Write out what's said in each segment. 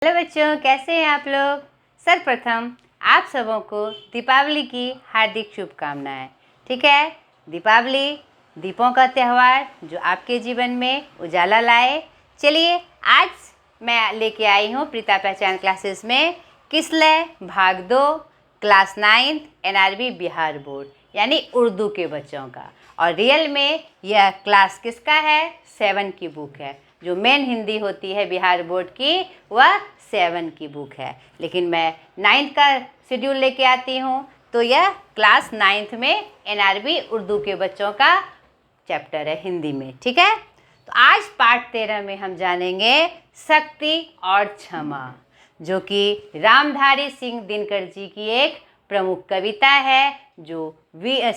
Hello बच्चों, कैसे हैं आप लोग। सर्वप्रथम आप सबों को दीपावली की हार्दिक शुभकामनाएं। ठीक है, दीपावली दीपों का त्यौहार जो आपके जीवन में उजाला लाए। चलिए, आज मैं लेके आई हूँ प्रीता पहचान क्लासेस में किसलय भाग 2 क्लास 9 NRB बिहार बोर्ड यानी उर्दू के बच्चों का। और रियल में यह क्लास किसका है? 7 की बुक है। जो मेन हिंदी होती है बिहार बोर्ड की वह 7 की बुक है, लेकिन मैं 9th का शेड्यूल लेके आती हूँ, तो यह क्लास 9th में NRB उर्दू के बच्चों का चैप्टर है हिंदी में। ठीक है, तो आज पाठ 13 में हम जानेंगे शक्ति और क्षमा, जो कि रामधारी सिंह दिनकर जी की एक प्रमुख कविता है, जो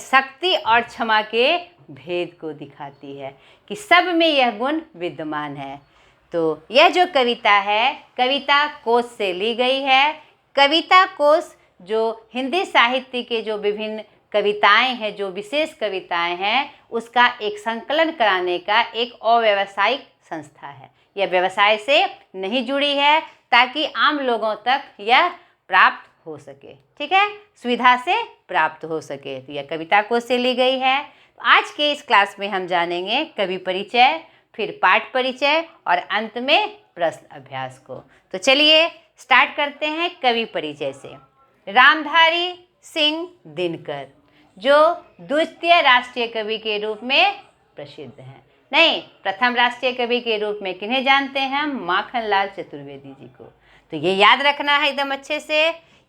शक्ति और क्षमा के भेद को दिखाती है कि सब में यह गुण विद्यमान है। तो यह जो कविता है कविता कोश से ली गई है। कविता कोश जो हिंदी साहित्य के जो विभिन्न कविताएं हैं, जो विशेष कविताएं हैं, उसका एक संकलन कराने का एक अव्यावसायिक संस्था है। यह व्यवसाय से नहीं जुड़ी है ताकि आम लोगों तक यह प्राप्त हो सके। ठीक है, सुविधा से प्राप्त हो सके। तो यह कविता कोश से ली गई है। तो आज के इस क्लास में हम जानेंगे कवि परिचय, फिर पाठ परिचय और अंत में प्रश्न अभ्यास को। तो चलिए स्टार्ट करते हैं कवि परिचय से। रामधारी सिंह दिनकर जो द्वितीय राष्ट्रीय कवि के रूप में प्रसिद्ध हैं। नहीं, प्रथम राष्ट्रीय कवि के रूप में किन्हें जानते हैं हम? माखनलाल चतुर्वेदी जी को। तो ये याद रखना है एकदम अच्छे से।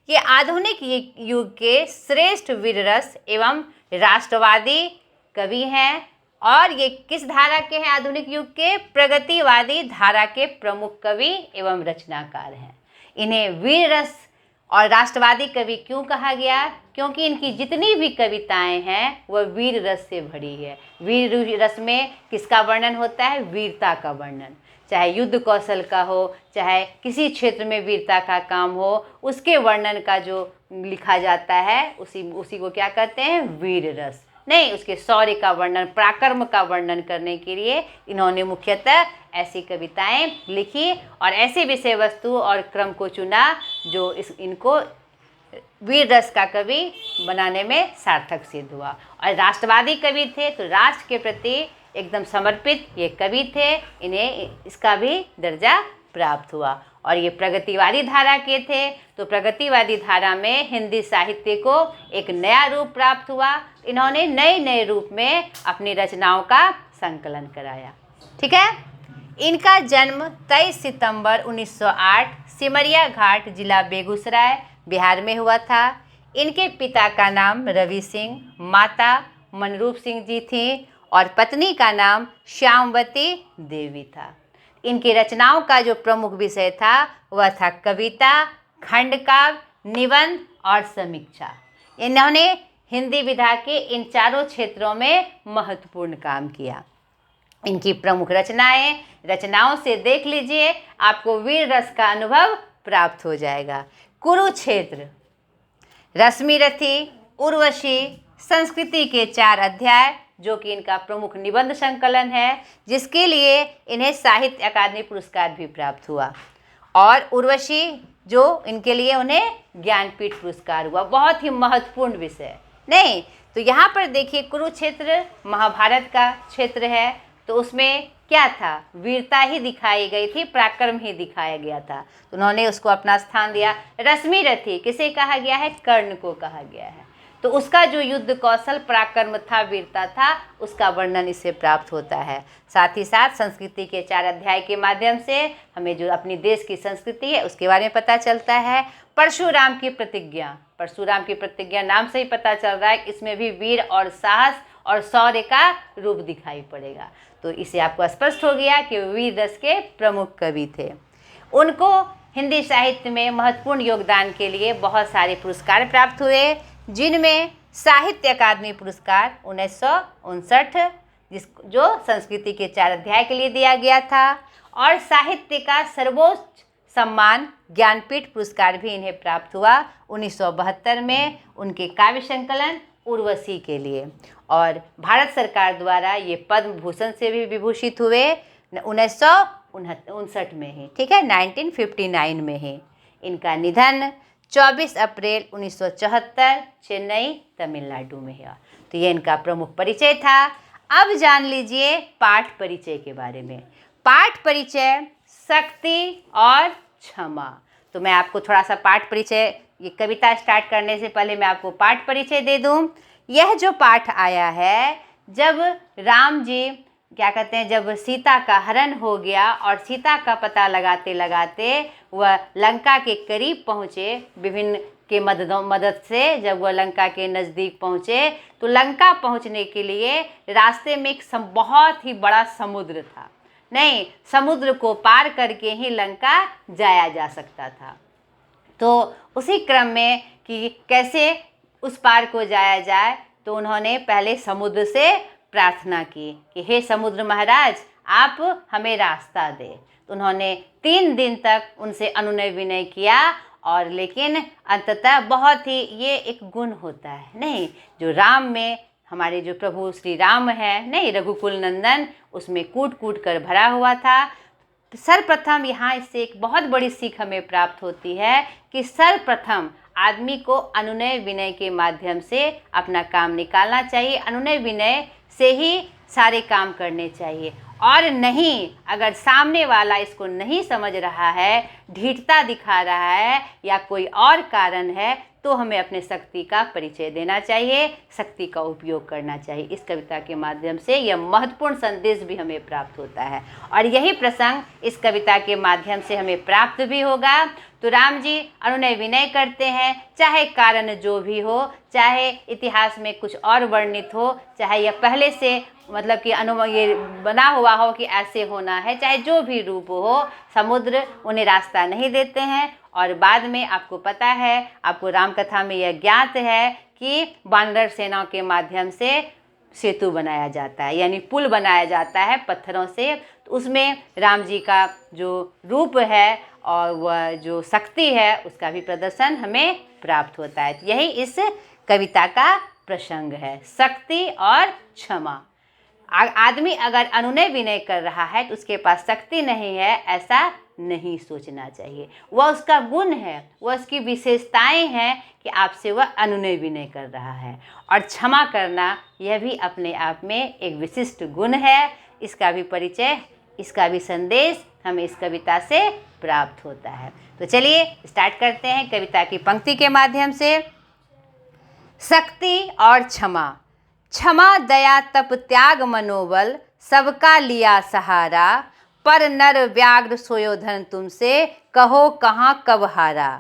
ये आधुनिक युग के श्रेष्ठ वीर रस एवं राष्ट्रवादी कवि हैं। और ये किस धारा के हैं? आधुनिक युग के प्रगतिवादी धारा के प्रमुख कवि एवं रचनाकार हैं। इन्हें वीर रस और राष्ट्रवादी कवि क्यों कहा गया? क्योंकि इनकी जितनी भी कविताएं हैं वह वीर रस से भरी है। वीर रस में किसका वर्णन होता है? वीरता का वर्णन। चाहे युद्ध कौशल का हो, चाहे किसी क्षेत्र में वीरता का काम हो, उसके वर्णन का जो लिखा जाता है उसी को क्या कहते हैं? वीर रस। नहीं, उसके शौर्य का वर्णन, पराक्रम का वर्णन करने के लिए इन्होंने मुख्यतः ऐसी कविताएं लिखी और ऐसे विषय वस्तु और क्रम को चुना जो इनको वीर रस का कवि बनाने में सार्थक सिद्ध हुआ। और राष्ट्रवादी कवि थे, तो राष्ट्र के प्रति एकदम समर्पित ये कवि थे। इन्हें इसका भी दर्जा प्राप्त हुआ। और ये प्रगतिवादी धारा के थे, तो प्रगतिवादी धारा में हिंदी साहित्य को एक नया रूप प्राप्त हुआ। इन्होंने नए नए रूप में अपनी रचनाओं का संकलन कराया। ठीक है, इनका जन्म 23 सितंबर 1908 सिमरिया घाट जिला बेगूसराय बिहार में हुआ था। इनके पिता का नाम रवि सिंह, माता मनरूप सिंह जी थी और पत्नी का नाम श्यामवती देवी था। इनकी रचनाओं का जो प्रमुख विषय था वह था कविता, खंडकाव्य, निबंध और समीक्षा। इन्होंने हिंदी विधा के इन चारों क्षेत्रों में महत्वपूर्ण काम किया। इनकी प्रमुख रचनाओं से देख लीजिए, आपको वीर रस का अनुभव प्राप्त हो जाएगा। कुरुक्षेत्र, रश्मिरथी, उर्वशी, संस्कृति के 4 अध्याय, जो कि इनका प्रमुख निबंध संकलन है, जिसके लिए इन्हें साहित्य अकादमी पुरस्कार भी प्राप्त हुआ। और उर्वशी जो इनके लिए उन्हें ज्ञानपीठ पुरस्कार हुआ। बहुत ही महत्वपूर्ण विषय। नहीं, तो यहाँ पर देखिए, कुरुक्षेत्र महाभारत का क्षेत्र है, तो उसमें क्या था? वीरता ही दिखाई गई थी, पराक्रम ही दिखाया गया था, तो उन्होंने उसको अपना स्थान दिया। रश्मिरथी किसे कहा गया है? कर्ण को कहा गया है। तो उसका जो युद्ध कौशल, पराक्रम था, वीरता था, उसका वर्णन इससे प्राप्त होता है। साथ ही साथ संस्कृति के 4 अध्याय के माध्यम से हमें जो अपनी देश की संस्कृति है उसके बारे में पता चलता है। परशुराम की प्रतिज्ञा नाम से ही पता चल रहा है, इसमें भी वीर और साहस और शौर्य का रूप दिखाई पड़ेगा। तो इससे आपको स्पष्ट हो गया कि वीर रस के प्रमुख कवि थे। उनको हिंदी साहित्य में महत्वपूर्ण योगदान के लिए बहुत सारे पुरस्कार प्राप्त हुए, जिनमें साहित्य अकादमी पुरस्कार 1959 जो संस्कृति के 4 अध्याय के लिए दिया गया था, और साहित्य का सर्वोच्च सम्मान ज्ञानपीठ पुरस्कार भी इन्हें प्राप्त हुआ 1972 में उनके काव्य संकलन उर्वशी के लिए। और भारत सरकार द्वारा ये पद्म भूषण से भी विभूषित हुए 19 1959 में ही, ठीक है, 1959 में ही। इनका निधन 24 अप्रैल 1974 चेन्नई तमिलनाडु में हुआ। तो ये इनका प्रमुख परिचय था। अब जान लीजिए पाठ परिचय के बारे में। पाठ परिचय, शक्ति और क्षमा। तो मैं आपको थोड़ा सा पाठ परिचय, ये कविता स्टार्ट करने से पहले मैं आपको पाठ परिचय दे दूं। यह जो पाठ आया है, जब राम जी क्या कहते हैं, जब सीता का हरण हो गया और सीता का पता लगाते लगाते वह लंका के करीब पहुँचे, विभिन्न के मदद से जब वह लंका के नज़दीक पहुँचे, तो लंका पहुँचने के लिए रास्ते में एक बहुत ही बड़ा समुद्र था। नहीं, समुद्र को पार करके ही लंका जाया जा सकता था। तो उसी क्रम में कि कैसे उस पार को जाया जाए, तो उन्होंने पहले समुद्र से प्रार्थना की कि हे समुद्र महाराज, आप हमें रास्ता दे। तो उन्होंने 3 दिन तक उनसे अनुनय विनय किया, और लेकिन अंततः बहुत ही, ये एक गुण होता है नहीं, जो राम में, हमारे जो प्रभु श्री राम है नहीं, रघुकुल नंदन, उसमें कूट कूट कर भरा हुआ था। सर्वप्रथम यहाँ इससे एक बहुत बड़ी सीख हमें प्राप्त होती है कि सर्वप्रथम आदमी को अनुनय विनय के माध्यम से अपना काम निकालना चाहिए। अनुनय विनय से ही सारे काम करने चाहिए, और नहीं, अगर सामने वाला इसको नहीं समझ रहा है, ढीठता दिखा रहा है या कोई और कारण है, तो हमें अपने शक्ति का परिचय देना चाहिए, शक्ति का उपयोग करना चाहिए। इस कविता के माध्यम से यह महत्वपूर्ण संदेश भी हमें प्राप्त होता है, और यही प्रसंग इस कविता के माध्यम से हमें प्राप्त भी होगा। तो राम जी अनुनय विनय करते हैं, चाहे कारण जो भी हो, चाहे इतिहास में कुछ और वर्णित हो, चाहे यह पहले से मतलब कि ये बना हुआ हो कि ऐसे होना है, चाहे जो भी रूप हो, समुद्र उन्हें रास्ता नहीं देते हैं। और बाद में आपको पता है, आपको राम कथा में यह ज्ञात है कि वानर सेना के माध्यम से सेतु बनाया जाता है, यानी पुल बनाया जाता है पत्थरों से। तो उसमें राम जी का जो रूप है और वह जो शक्ति है, उसका भी प्रदर्शन हमें प्राप्त होता है। तो यही इस कविता का प्रसंग है, शक्ति और क्षमा। आदमी अगर अनुनय विनय कर रहा है तो उसके पास शक्ति नहीं है, ऐसा नहीं सोचना चाहिए। वह उसका गुण है, वह उसकी विशेषताएं हैं कि आपसे वह अनुनय विनय कर रहा है। और क्षमा करना, यह भी अपने आप में एक विशिष्ट गुण है। इसका भी परिचय, इसका भी संदेश हमें इस कविता से प्राप्त होता है। तो चलिए स्टार्ट करते हैं कविता की पंक्ति के माध्यम से। शक्ति और क्षमा। क्षमा दया तप त्याग मनोबल, सबका लिया सहारा, पर नर व्याघ्र सोयोधन तुमसे, कहो कहाँ कब हारा।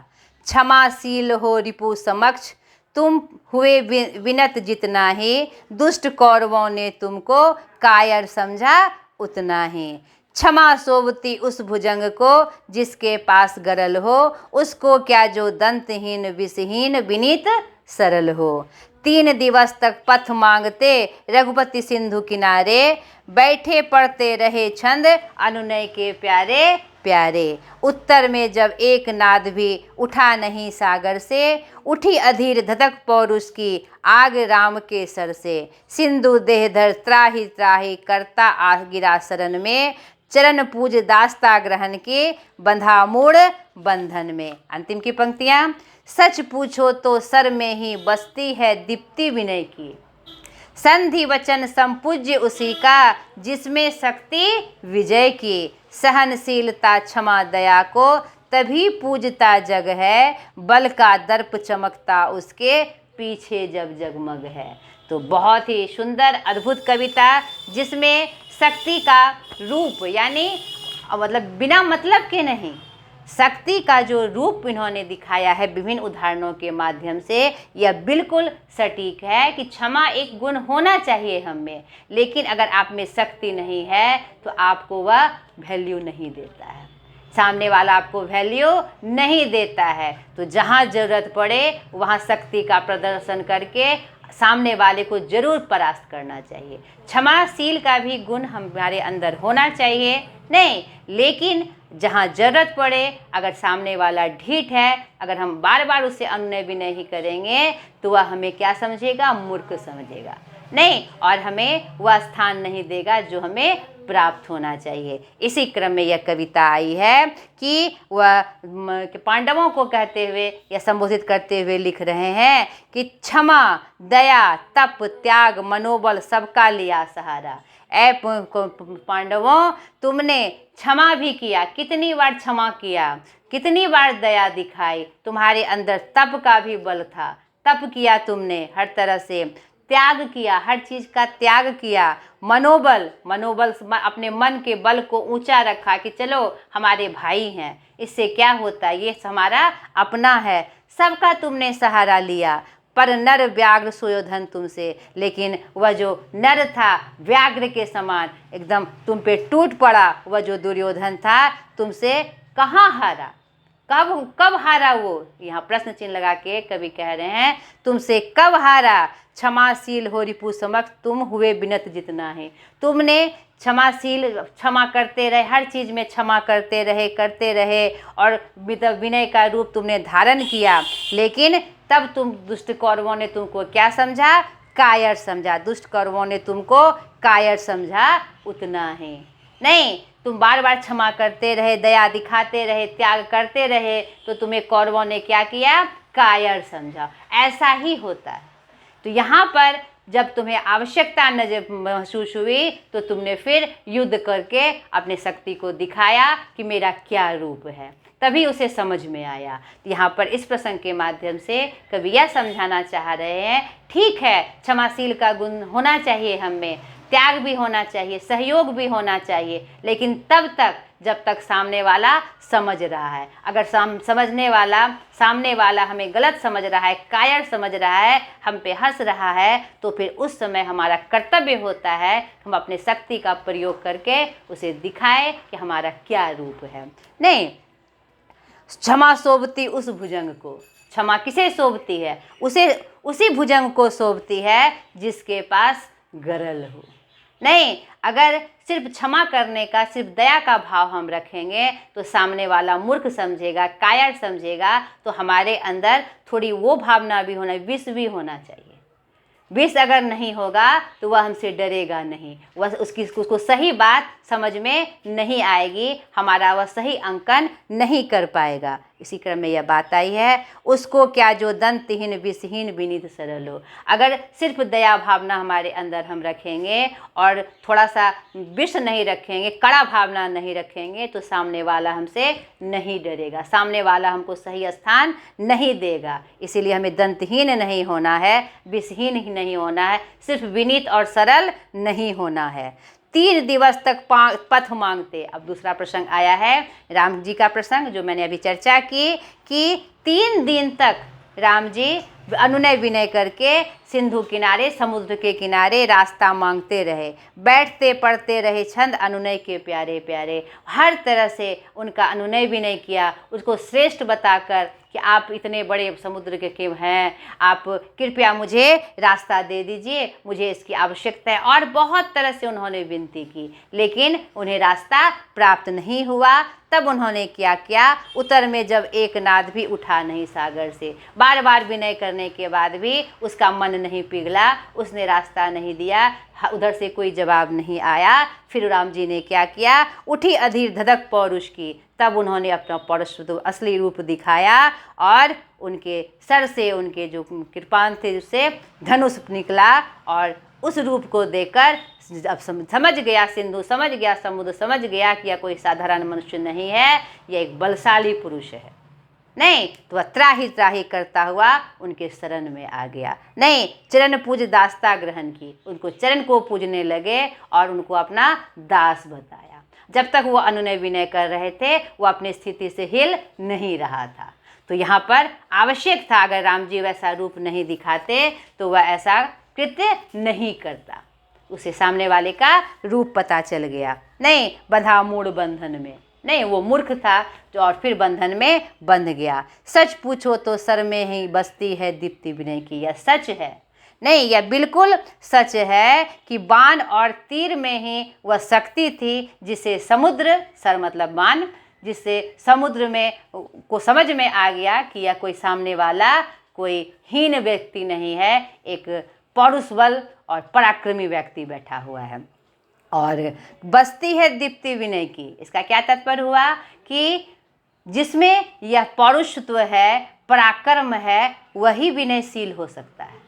क्षमाशील हो रिपु समक्ष, तुम हुए विनत जितना ही, दुष्ट कौरवों ने तुमको कायर समझा उतना ही। क्षमा सोवती उस भुजंग को, जिसके पास गरल हो, उसको क्या जो दंतहीन विषहीन विनीत सरल हो। 3 दिवस तक पथ मांगते रघुपति सिंधु किनारे, बैठे पढ़ते रहे छंद अनुनय के प्यारे प्यारे। उत्तर में जब एक नाद भी उठा नहीं सागर से, उठी अधीर धधक पौरुष की आग राम के सर से। सिंधु देहधर त्राहि त्राहि करता आ गिरा शरण में, चरण पूज दास्ता ग्रहण के बंधा मूढ़ बंधन में। अंतिम की पंक्तियां। सच पूछो तो सर में ही बसती है दीप्ति विनय की, संधि वचन संपूज्य उसी का, जिसमें शक्ति विजय की। सहनशीलता क्षमा दया को, तभी पूजता जग है, बल का दर्प चमकता उसके पीछे जब जगमग है। तो बहुत ही सुंदर अद्भुत कविता, जिसमें शक्ति का रूप, यानी मतलब बिना मतलब के नहीं, शक्ति का जो रूप इन्होंने दिखाया है विभिन्न उदाहरणों के माध्यम से, यह बिल्कुल सटीक है कि क्षमा एक गुण होना चाहिए हम में, लेकिन अगर आप में शक्ति नहीं है तो आपको वह वैल्यू नहीं देता है, सामने वाला आपको वैल्यू नहीं देता है। तो जहाँ ज़रूरत पड़े वहाँ शक्ति का प्रदर्शन करके सामने वाले को जरूर परास्त करना चाहिए। क्षमाशील का भी गुण हमारे अंदर होना चाहिए नहीं, लेकिन जहाँ ज़रूरत पड़े, अगर सामने वाला ढीठ है, अगर हम बार बार उससे अनुनय विनय ही करेंगे तो वह हमें क्या समझेगा, मूर्ख समझेगा नहीं, और हमें वह स्थान नहीं देगा जो हमें प्राप्त होना चाहिए। इसी क्रम में यह कविता आई है कि वह पांडवों को कहते हुए या संबोधित करते हुए लिख रहे हैं कि क्षमा, दया, तप, त्याग, मनोबल सबका लिया सहारा। ऐ पांडवों, तुमने क्षमा भी किया, कितनी बार क्षमा किया, कितनी बार दया दिखाई, तुम्हारे अंदर तप का भी बल था, तप किया तुमने हर तरह से, त्याग किया, हर चीज़ का त्याग किया, मनोबल, अपने मन के बल को ऊंचा रखा कि चलो हमारे भाई हैं, इससे क्या होता है, ये हमारा अपना है, सबका तुमने सहारा लिया। पर नर व्याघ्र सोयोधन तुमसे, लेकिन वह जो नर था व्याघ्र के समान एकदम तुम पे टूट पड़ा, वह जो दुर्योधन था तुमसे कहाँ हारा, कब हारा वो? यहाँ प्रश्न चिन्ह लगा के कवि कह रहे हैं तुमसे कब हारा, क्षमाशील हो रिपु समक्ष तुम हुए बिनत जितना है। तुमने क्षमाशील, क्षमा करते रहे, हर चीज़ में क्षमा करते रहे और विनय का रूप तुमने धारण किया, लेकिन तब तुम दुष्ट कौरवों ने तुमको क्या समझा? कायर समझा। दुष्ट कौरवों ने तुमको कायर समझा, उतना ही नहीं, तुम बार बार क्षमा करते रहे, दया दिखाते रहे, त्याग करते रहे, तो तुम्हें कौरवों ने क्या किया? कायर समझा। ऐसा ही होता है। तो यहाँ पर जब तुम्हें आवश्यकता नजर महसूस हुई तो तुमने फिर युद्ध करके अपने शक्ति को दिखाया कि मेरा क्या रूप है, तभी उसे समझ में आया। यहाँ पर इस प्रसंग के माध्यम से कवि यह समझाना चाह रहे हैं, ठीक है क्षमाशील का गुण होना चाहिए, हम में त्याग भी होना चाहिए, सहयोग भी होना चाहिए, लेकिन तब तक जब तक सामने वाला समझ रहा है। अगर सामने वाला हमें गलत समझ रहा है, कायर समझ रहा है, हम पे हंस रहा है, तो फिर उस समय हमारा कर्तव्य होता है हम अपने शक्ति का प्रयोग करके उसे दिखाएं कि हमारा क्या रूप है। नहीं, क्षमा शोभती उस भुजंग को, क्षमा किसे शोभती है? उसी भुजंग को शोभती है जिसके पास गरल हो। नहीं, अगर सिर्फ क्षमा करने का, सिर्फ दया का भाव हम रखेंगे तो सामने वाला मूर्ख समझेगा, कायर समझेगा, तो हमारे अंदर थोड़ी वो भावना भी होना, विष भी होना चाहिए। विष अगर नहीं होगा तो वह हमसे डरेगा नहीं, वह उसको सही बात समझ में नहीं आएगी, हमारा वह सही अंकन नहीं कर पाएगा। इसी क्रम में यह बात आई है, उसको क्या जो दंतहीन विषहीन विनीत सरल हो। अगर सिर्फ दया भावना हमारे अंदर हम रखेंगे और थोड़ा सा विष नहीं रखेंगे, कड़ा भावना नहीं रखेंगे, तो सामने वाला हमसे नहीं डरेगा, सामने वाला हमको सही स्थान नहीं देगा। इसीलिए हमें दंतहीन नहीं होना है, विषहीन ही नहीं होना है, सिर्फ विनीत और सरल नहीं होना है। 3 दिवस तक पथ मांगते। अब दूसरा प्रसंग आया है राम जी का प्रसंग, जो मैंने अभी चर्चा की कि 3 दिन तक राम जी अनुनय विनय करके सिंधु किनारे, समुद्र के किनारे रास्ता मांगते रहे, बैठते पढ़ते रहे छंद अनुनय के प्यारे प्यारे, हर तरह से उनका अनुनय विनय किया, उसको श्रेष्ठ बताकर कि आप इतने बड़े समुद्र के क्यों हैं, आप कृपया मुझे रास्ता दे दीजिए, मुझे इसकी आवश्यकता है, और बहुत तरह से उन्होंने विनती की, लेकिन उन्हें रास्ता प्राप्त नहीं हुआ। तब उन्होंने क्या किया? उत्तर में जब एक नाद भी उठा नहीं सागर से, बार बार विनय करने के बाद भी उसका मन नहीं पिघला, उसने रास्ता नहीं दिया, उधर से कोई जवाब नहीं आया। फिर राम जी ने क्या किया? उठी अधीर धधक पौरुष की, तब उन्होंने अपना पौरुष असली रूप दिखाया और उनके सर से, उनके जो कृपाण थे उससे धनुष निकला, और उस रूप को देखकर अब समझ गया सिंधु, समझ गया समुद्र, समझ गया कि यह कोई साधारण मनुष्य नहीं है, यह एक बलशाली पुरुष है। नहीं तो वह त्राही त्राही करता हुआ उनके शरण में आ गया। नहीं, चरण पूज दासता ग्रहण की, उनको चरण को पूजने लगे और उनको अपना दास बताया। जब तक वो अनुनय विनय कर रहे थे वो अपनी स्थिति से हिल नहीं रहा था। तो यहाँ पर आवश्यक था, अगर राम जी वैसा रूप नहीं दिखाते तो वह ऐसा कृत्य नहीं करता। उसे सामने वाले का रूप पता चल गया। नहीं, बंधा मूढ़ बंधन में, नहीं वो मूर्ख था जो और फिर बंधन में बंध गया। सच पूछो तो सर में ही बसती है दीप्ति विनय की, यह सच है। नहीं, यह बिल्कुल सच है कि बाण और तीर में ही वह शक्ति थी जिसे समुद्र, सर मतलब बाण, जिससे समुद्र में को समझ में आ गया कि यह कोई सामने वाला कोई हीन व्यक्ति नहीं है, एक पौरुष बल और पराक्रमी व्यक्ति बैठा हुआ है। और बसती है दीप्ति विनय की। इसका क्या तात्पर्य हुआ कि जिसमें यह पौरुषत्व है, पराक्रम है, वही विनयशील हो सकता है।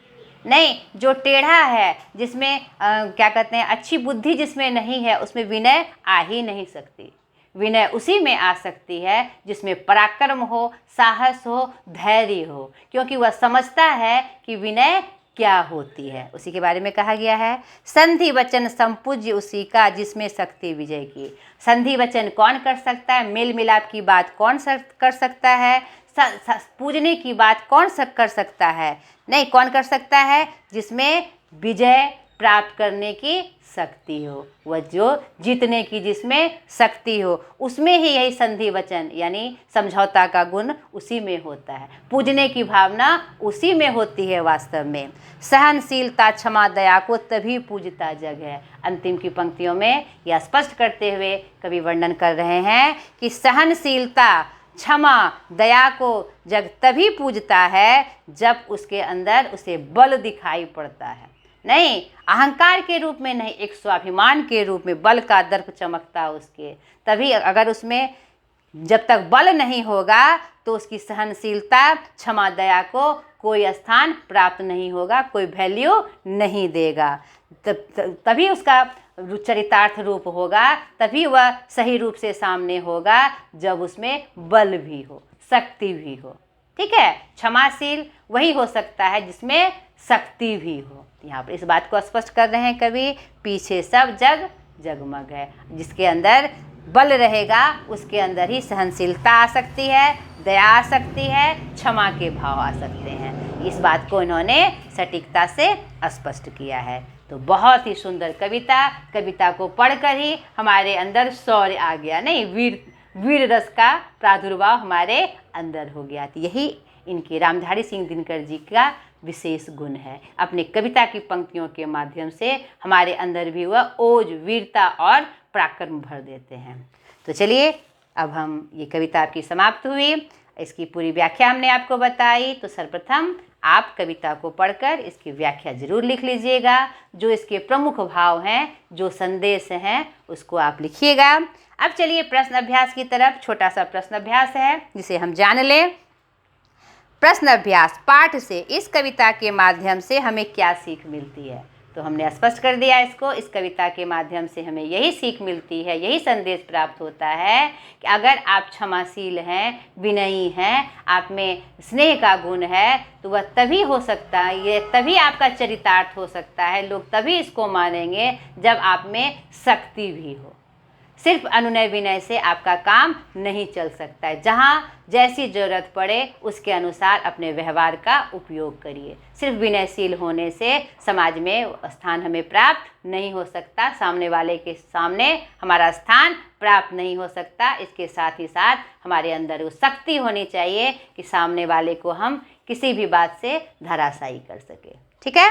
नहीं, जो टेढ़ा है, जिसमें क्या कहते हैं, अच्छी बुद्धि जिसमें नहीं है, उसमें विनय आ ही नहीं सकती। विनय उसी में आ सकती है जिसमें पराक्रम हो, साहस हो, धैर्य हो, क्योंकि वह समझता है कि विनय क्या होती है। उसी के बारे में कहा गया है, संधि वचन संपूज्य उसी का जिसमें शक्ति विजय की। संधि वचन कौन कर सकता है? मेल मिलाप की बात कौन कर सकता है? पूजने की बात कौन कर सकता है? नहीं, कौन कर सकता है? जिसमें विजय प्राप्त करने की शक्ति हो, वह जो जीतने की जिसमें शक्ति हो, उसमें ही यही संधि वचन यानी समझौता का गुण उसी में होता है। पूजने की भावना उसी में होती है वास्तव में। सहनशीलता क्षमा दया को तभी पूजता जग है। अंतिम की पंक्तियों में यह स्पष्ट करते हुए कवि वर्णन कर रहे हैं कि सहनशीलता, क्षमा, दया को जग तभी पूजता है जब उसके अंदर उसे बल दिखाई पड़ता है। नहीं, अहंकार के रूप में नहीं, एक स्वाभिमान के रूप में बल का दर्प चमकता उसके। तभी अगर उसमें जब तक बल नहीं होगा तो उसकी सहनशीलता, क्षमा, दया को कोई स्थान प्राप्त नहीं होगा, कोई वैल्यू नहीं देगा। तभी उसका चरितार्थ रूप होगा, तभी वह सही रूप से सामने होगा जब उसमें बल भी हो, शक्ति भी हो। ठीक है, क्षमाशील वही हो सकता है जिसमें शक्ति भी हो। यहाँ पर इस बात को स्पष्ट कर रहे हैं कवि, पीछे सब जग जगमग है। जिसके अंदर बल रहेगा उसके अंदर ही सहनशीलता आ सकती है, दया आ सकती है, क्षमा के भाव आ सकते हैं। इस बात को इन्होंने सटीकता से स्पष्ट किया है। तो बहुत ही सुंदर कविता को पढ़कर ही हमारे अंदर शौर्य आ गया। नहीं, वीर रस का प्रादुर्भाव हमारे अंदर हो गया। तो यही इनके रामधारी सिंह दिनकर जी का विशेष गुण है। अपने कविता की पंक्तियों के माध्यम से हमारे अंदर भी वह ओज, वीरता और पराक्रम भर देते हैं। तो चलिए, अब हम ये कविता आपकी समाप्त हुई। इसकी पूरी व्याख्या हमने आपको बताई। तो सर्वप्रथम आप कविता को पढ़कर इसकी व्याख्या जरूर लिख लीजिएगा। जो इसके प्रमुख भाव हैं, जो संदेश हैं, उसको आप लिखिएगा। अब चलिए प्रश्न अभ्यास की तरफ। छोटा सा प्रश्न अभ्यास है जिसे हम जान लें। प्रश्न अभ्यास, पाठ से इस कविता के माध्यम से हमें क्या सीख मिलती है? तो हमने स्पष्ट कर दिया इसको। इस कविता के माध्यम से हमें यही सीख मिलती है, यही संदेश प्राप्त होता है कि अगर आप क्षमाशील हैं, विनयी हैं, आप में स्नेह का गुण है, तो वह तभी हो सकता है, ये तभी आपका चरितार्थ हो सकता है, लोग तभी इसको मानेंगे जब आप में शक्ति भी हो। सिर्फ अनुनय विनय से आपका काम नहीं चल सकता है। जहाँ जैसी ज़रूरत पड़े उसके अनुसार अपने व्यवहार का उपयोग करिए। सिर्फ विनयशील होने से समाज में स्थान हमें प्राप्त नहीं हो सकता, सामने वाले के सामने हमारा स्थान प्राप्त नहीं हो सकता। इसके साथ ही साथ हमारे अंदर वो शक्ति होनी चाहिए कि सामने वाले को हम किसी भी बात से धराशायी कर सके। ठीक है।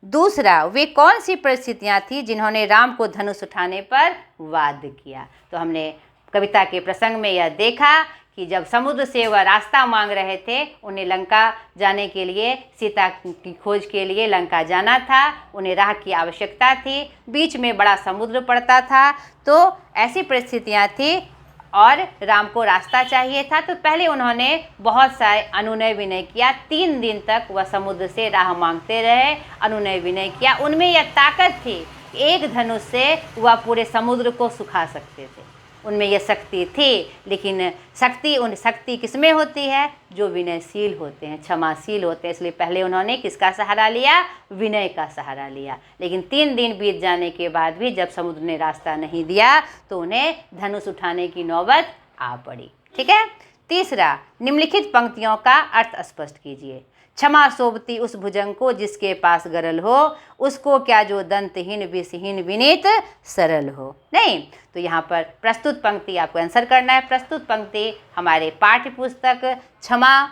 दूसरा, वे कौन सी परिस्थितियां थी जिन्होंने राम को धनुष उठाने पर वाद किया? तो हमने कविता के प्रसंग में यह देखा कि जब समुद्र से वह रास्ता मांग रहे थे, उन्हें लंका जाने के लिए, सीता की खोज के लिए लंका जाना था, उन्हें राह की आवश्यकता थी, बीच में बड़ा समुद्र पड़ता था। तो ऐसी परिस्थितियां थी और राम को रास्ता चाहिए था। तो पहले उन्होंने बहुत सारे अनुनय विनय किया। 3 दिन तक वह समुद्र से राह मांगते रहे, अनुनय विनय किया। उनमें यह ताकत थी, एक धनुष से वह पूरे समुद्र को सुखा सकते थे। उनमें यह शक्ति थी। लेकिन शक्ति किसमें होती है? जो विनयशील होते हैं, क्षमाशील होते हैं। इसलिए पहले उन्होंने किसका सहारा लिया? विनय का सहारा लिया। लेकिन 3 दिन बीत जाने के बाद भी जब समुद्र ने रास्ता नहीं दिया तो उन्हें धनुष उठाने की नौबत आ पड़ी। ठीक है। तीसरा, निम्नलिखित पंक्तियों का अर्थ स्पष्ट कीजिए। क्षमा सोबती उस भुजंग को जिसके पास गरल हो, उसको क्या जो दंतहीन विषहीन विनीत सरल हो। नहीं, तो यहाँ पर प्रस्तुत पंक्ति आपको आंसर करना है। प्रस्तुत पंक्ति हमारे पाठ्य पुस्तक क्षमा,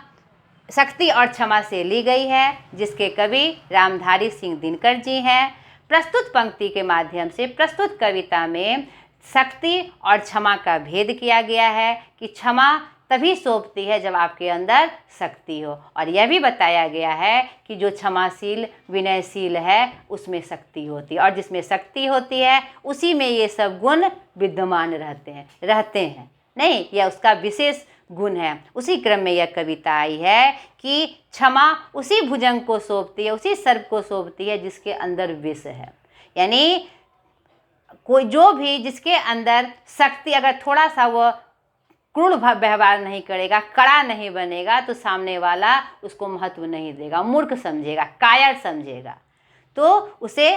शक्ति और क्षमा से ली गई है, जिसके कवि रामधारी सिंह दिनकर जी हैं। प्रस्तुत पंक्ति के माध्यम से प्रस्तुत कविता में शक्ति और क्षमा का भेद किया गया है कि क्षमा तभी शोभती है जब आपके अंदर शक्ति हो। और यह भी बताया गया है कि जो क्षमाशील विनयशील है उसमें शक्ति होती है, और जिसमें शक्ति होती है उसी में ये सब गुण विद्यमान रहते हैं। नहीं, यह उसका विशेष गुण है। उसी क्रम में यह कविता आई है कि क्षमा उसी भुजंग को शोभती है, उसी सर्प को शोभती है जिसके अंदर विष है। यानी कोई जो भी जिसके अंदर शक्ति, अगर थोड़ा सा वो क्रूर व्यवहार नहीं करेगा, कड़ा नहीं बनेगा, तो सामने वाला उसको महत्व नहीं देगा, मूर्ख समझेगा, कायर समझेगा। तो उसे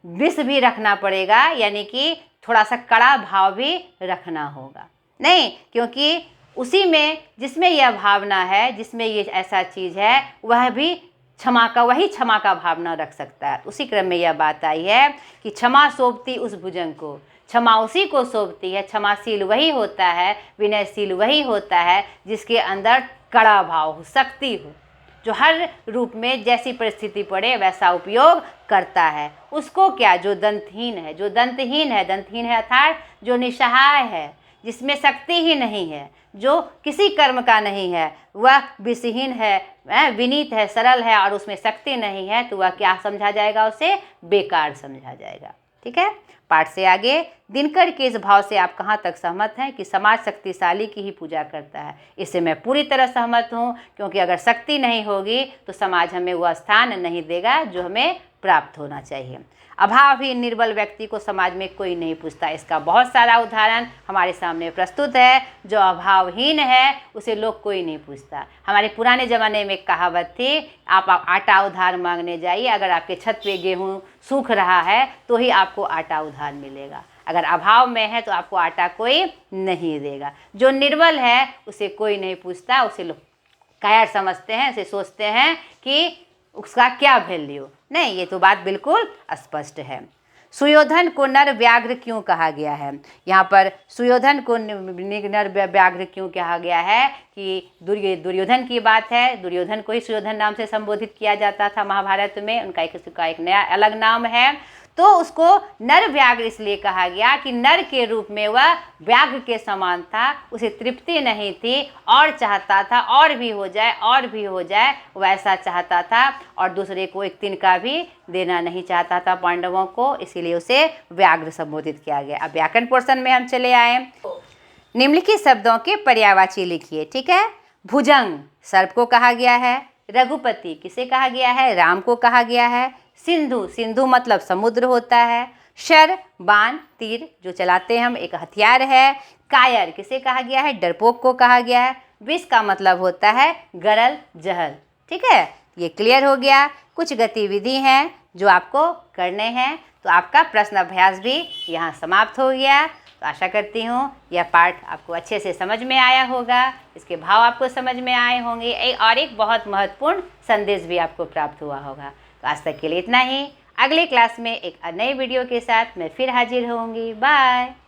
विष भी रखना पड़ेगा, यानी कि थोड़ा सा कड़ा भाव भी रखना होगा। नहीं, क्योंकि उसी में जिसमें यह भावना है, जिसमें ये ऐसा चीज़ है, वह भी वही क्षमा का भावना रख सकता है। उसी क्रम में यह बात आई है कि क्षमा शोभती उस भुजंग को, क्षमा उसी को शोभती है। क्षमाशील वही होता है, विनयशील वही होता है जिसके अंदर कड़ा भाव हो, शक्ति हो, जो हर रूप में जैसी परिस्थिति पड़े वैसा उपयोग करता है। उसको क्या, जो दंतहीन है, दंतहीन है अर्थात जो निसहाय है, जिसमें शक्ति ही नहीं है, जो किसी कर्म का नहीं है, वह विषहीन है, विनीत है, सरल है और उसमें शक्ति नहीं है, तो वह क्या समझा जाएगा, उसे बेकार समझा जाएगा। ठीक है। पाठ से आगे, दिनकर के इस भाव से आप कहाँ तक सहमत हैं कि समाज शक्तिशाली की ही पूजा करता है? इससे मैं पूरी तरह सहमत हूँ, क्योंकि अगर शक्ति नहीं होगी तो समाज हमें वह स्थान नहीं देगा जो हमें प्राप्त होना चाहिए। अभावहीन निर्बल व्यक्ति को समाज में कोई नहीं पूछता। इसका बहुत सारा उदाहरण हमारे सामने प्रस्तुत है। जो अभावहीन है उसे लोग कोई नहीं पूछता। हमारे पुराने ज़माने में एक कहावत थी, आप आटा उधार मांगने जाइए, अगर आपके छत पे गेहूँ सूख रहा है तो ही आपको आटा उधार मिलेगा। अगर अभाव में है तो आपको आटा कोई नहीं देगा। जो निर्बल है उसे कोई नहीं पूछता, उसे लोग कायर समझते हैं, उसे सोचते हैं कि उसका क्या वैल्यू। नहीं, ये तो बात बिल्कुल स्पष्ट है। सुयोधन को नर व्याघ्र क्यों कहा गया है? यहाँ पर सुयोधन को नर व्याघ्र क्यों कहा गया है कि दुर्योधन की बात है। दुर्योधन को ही सुयोधन नाम से संबोधित किया जाता था महाभारत में, उनका एक नया अलग नाम है। तो उसको नर व्याघ्र इसलिए कहा गया कि नर के रूप में वह व्याघ्र के समान था, उसे तृप्ति नहीं थी और चाहता था और भी हो जाए और भी हो जाए, वैसा चाहता था, और दूसरे को एक तिनका भी देना नहीं चाहता था पांडवों को, इसीलिए उसे व्याघ्र संबोधित किया गया। अब व्याकरण पोर्शन में हम चले आए। निम्नलिखित शब्दों के पर्यायवाची लिखिए। ठीक है। भुजंग सर्प को कहा गया है। रघुपति किसे कहा गया है? राम को कहा गया है। सिंधु, सिंधु मतलब समुद्र होता है। शर बाण तीर जो चलाते हैं हम, एक हथियार है। कायर किसे कहा गया है? डरपोक को कहा गया है। विष का मतलब होता है गरल जहर। ठीक है, ये क्लियर हो गया। कुछ गतिविधि हैं जो आपको करने हैं, तो आपका प्रश्न अभ्यास भी यहाँ समाप्त हो गया। तो आशा करती हूँ यह पाठ आपको अच्छे से समझ में आया होगा, इसके भाव आपको समझ में आए होंगे, और एक बहुत महत्वपूर्ण संदेश भी आपको प्राप्त हुआ होगा। तो आज तक के लिए इतना ही। अगले क्लास में एक नए वीडियो के साथ मैं फिर हाजिर होंगी। बाय।